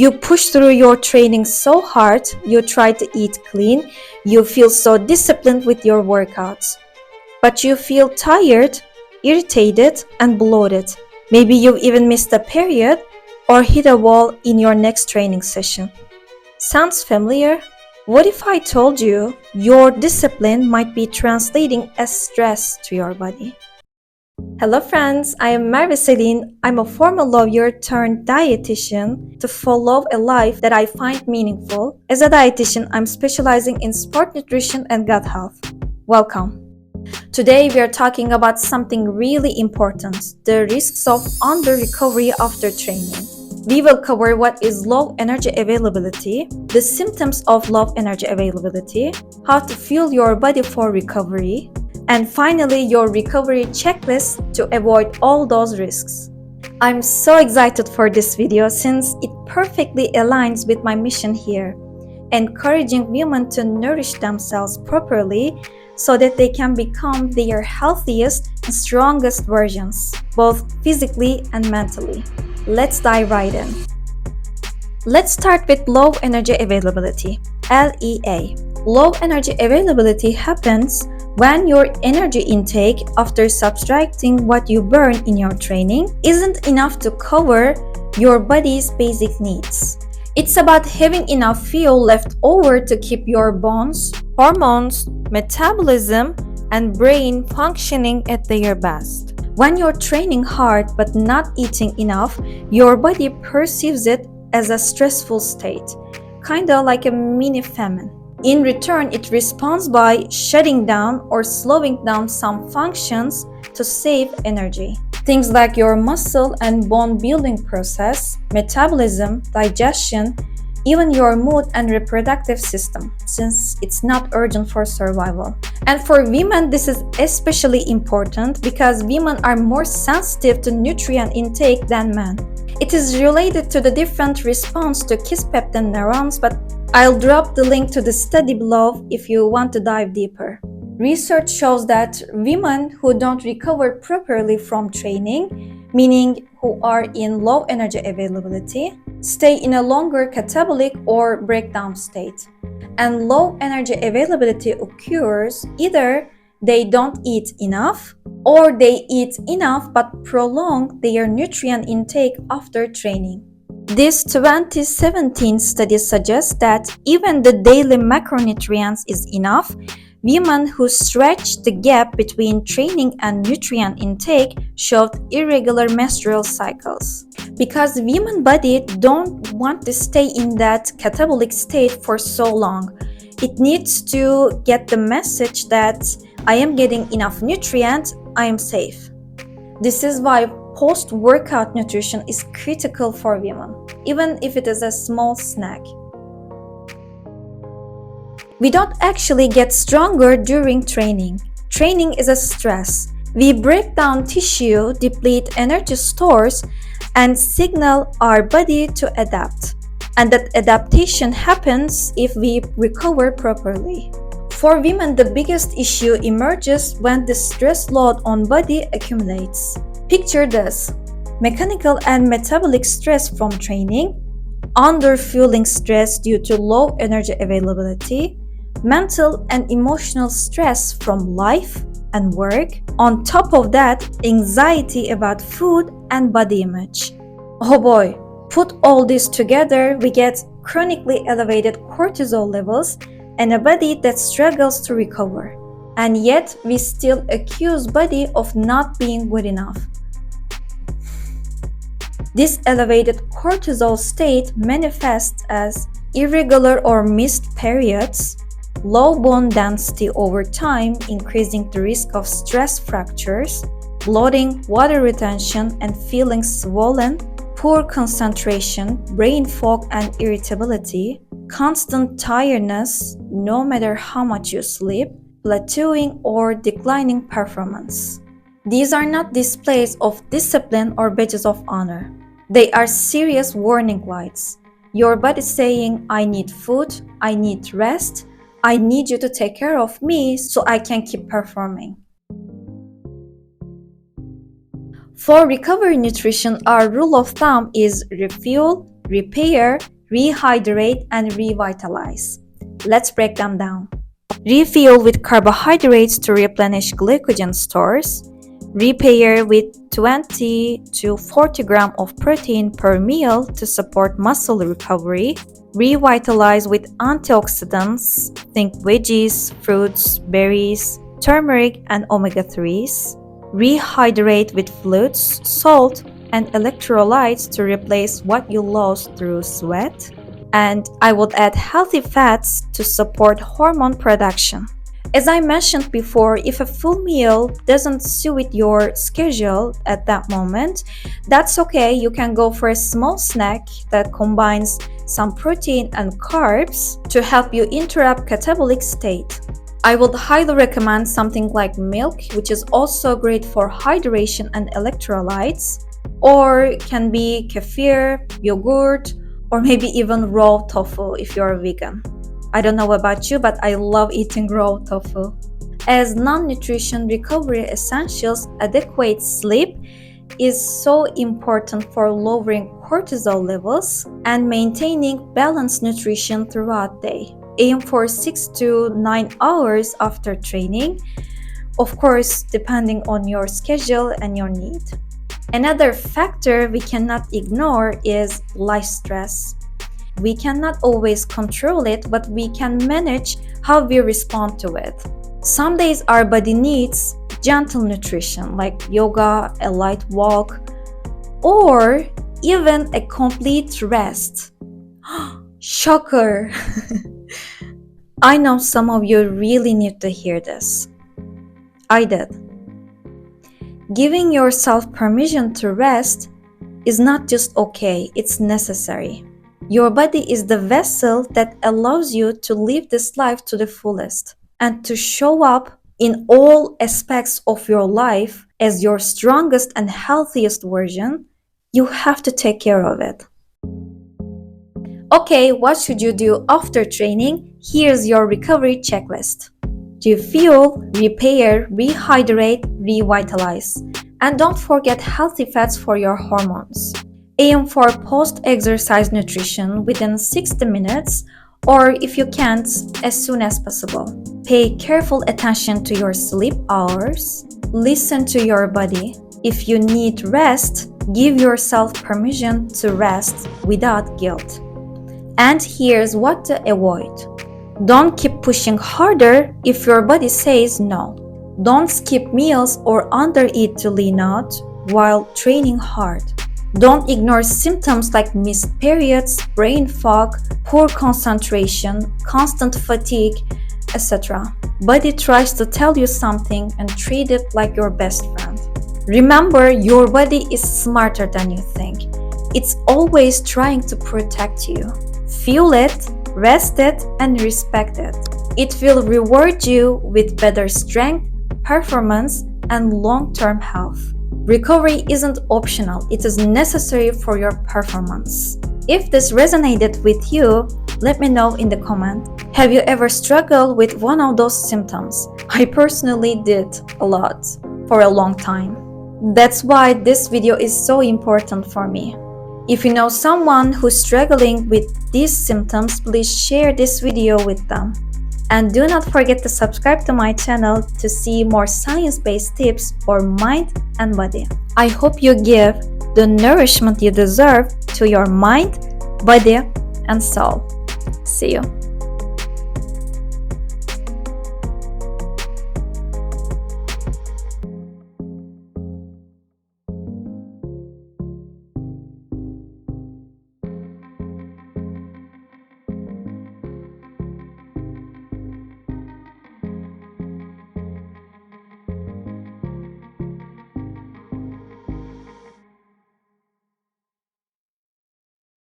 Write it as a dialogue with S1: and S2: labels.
S1: You push through your training so hard, you try to eat clean, you feel so disciplined with your workouts. But you feel tired, irritated, and bloated. Maybe you've even missed a period or hit a wall in your next training session. Sounds familiar? What if I told you your discipline might be translating as stress to your body? Hello friends, I am Merve Selin. I'm a former lawyer turned dietitian to follow a life that I find meaningful. As a dietitian, I'm specializing in sport nutrition and gut health. Welcome. Today we are talking about something really important, the risks of under-recovery after training. We will cover what is low energy availability, the symptoms of low energy availability, how to fuel your body for recovery, and finally your recovery checklist to avoid all those risks. I'm so excited for this video since it perfectly aligns with my mission here, encouraging women to nourish themselves properly so that they can become their healthiest and strongest versions, both physically and mentally. Let's dive right in. Let's start with low energy availability, LEA. Low energy availability happens when your energy intake after subtracting what you burn in your training isn't enough to cover your body's basic needs. It's about having enough fuel left over to keep your bones, hormones, metabolism, and brain functioning at their best. When you're training hard but not eating enough, your body perceives it as a stressful state, kinda like a mini famine. In return, it responds by shutting down or slowing down some functions to save energy. Things like your muscle and bone building process, metabolism, digestion, even your mood and reproductive system, since it's not urgent for survival. And for women, this is especially important because women are more sensitive to nutrient intake than men. It is related to the different response to kisspeptin neurons, but I'll drop the link to the study below if you want to dive deeper. Research shows that women who don't recover properly from training, meaning who are in low energy availability, stay in a longer catabolic or breakdown state. And low energy availability occurs either they don't eat enough or they eat enough but prolong their nutrient intake after training. This 2017 study suggests that even the daily macronutrients is enough, women who stretched the gap between training and nutrient intake showed irregular menstrual cycles. Because women's body don't want to stay in that catabolic state for so long, it needs to get the message that I am getting enough nutrients, I am safe. This is why post-workout nutrition is critical for women, even if it is a small snack. We don't actually get stronger during training. Training is a stress. We break down tissue, deplete energy stores, and signal our body to adapt. And that adaptation happens if we recover properly. For women, the biggest issue emerges when the stress load on body accumulates. Picture this: mechanical and metabolic stress from training, underfueling stress due to low energy availability, mental and emotional stress from life and work. On top of that, anxiety about food and body image. Oh boy, put all this together, we get chronically elevated cortisol levels and a body that struggles to recover. And yet, we still accuse body of not being good enough. This elevated cortisol state manifests as irregular or missed periods, low bone density over time, increasing the risk of stress fractures, bloating, water retention, and feeling swollen, poor concentration, brain fog and irritability, constant tiredness no matter how much you sleep, plateauing or declining performance. These are not displays of discipline or badges of honor. They are serious warning lights. Your body saying, I need food, I need rest, I need you to take care of me so I can keep performing. For recovery nutrition, our rule of thumb is refuel, repair, rehydrate, and revitalize. Let's break them down. Refuel with carbohydrates to replenish glycogen stores. Repair with 20 to 40 grams of protein per meal to support muscle recovery. Revitalize with antioxidants, think veggies, fruits, berries, turmeric, and omega-3s. Rehydrate with fluids, salt, and electrolytes to replace what you lost through sweat. And I would add healthy fats to support hormone production. As I mentioned before, if a full meal doesn't suit your schedule at that moment, that's okay. You can go for a small snack that combines some protein and carbs to help you interrupt catabolic state. I would highly recommend something like milk, which is also great for hydration and electrolytes, or can be kefir, yogurt, or maybe even raw tofu if you're a vegan. I don't know about you, but I love eating raw tofu. As non-nutrition recovery essentials, adequate sleep is so important for lowering cortisol levels and maintaining balanced nutrition throughout the day. Aim for 6 to 9 hours after training, of course, depending on your schedule and your need. Another factor we cannot ignore is life stress. We cannot always control it, but we can manage how we respond to it. Some days our body needs gentle nutrition like yoga, a light walk, or even a complete rest. Shocker! I know some of you really need to hear this. I did. Giving yourself permission to rest is not just okay, it's necessary. Your body is the vessel that allows you to live this life to the fullest and to show up in all aspects of your life as your strongest and healthiest version. You have to take care of it. Okay, what should you do after training? Here's your recovery checklist. Refuel, repair, rehydrate, revitalize. And don't forget healthy fats for your hormones. Aim for post-exercise nutrition within 60 minutes, or if you can't, as soon as possible. Pay careful attention to your sleep hours. Listen to your body. If you need rest, give yourself permission to rest without guilt. And here's what to avoid. Don't keep pushing harder if your body says no. Don't skip meals or undereat to lean out while training hard. Don't ignore symptoms like missed periods, brain fog, poor concentration, constant fatigue, etc. Body tries to tell you something and treat it like your best friend. Remember, your body is smarter than you think. It's always trying to protect you. Fuel it, rest it, and respect it. It will reward you with better strength, performance, and long-term health. Recovery isn't optional, it is necessary for your performance. If this resonated with you, let me know in the comment. Have you ever struggled with one of those symptoms? I personally did a lot for a long time. That's why this video is so important for me. If you know someone who's struggling with these symptoms, please share this video with them. And do not forget to subscribe to my channel to see more science-based tips for mind and body. I hope you give the nourishment you deserve to your mind, body, and soul. See you.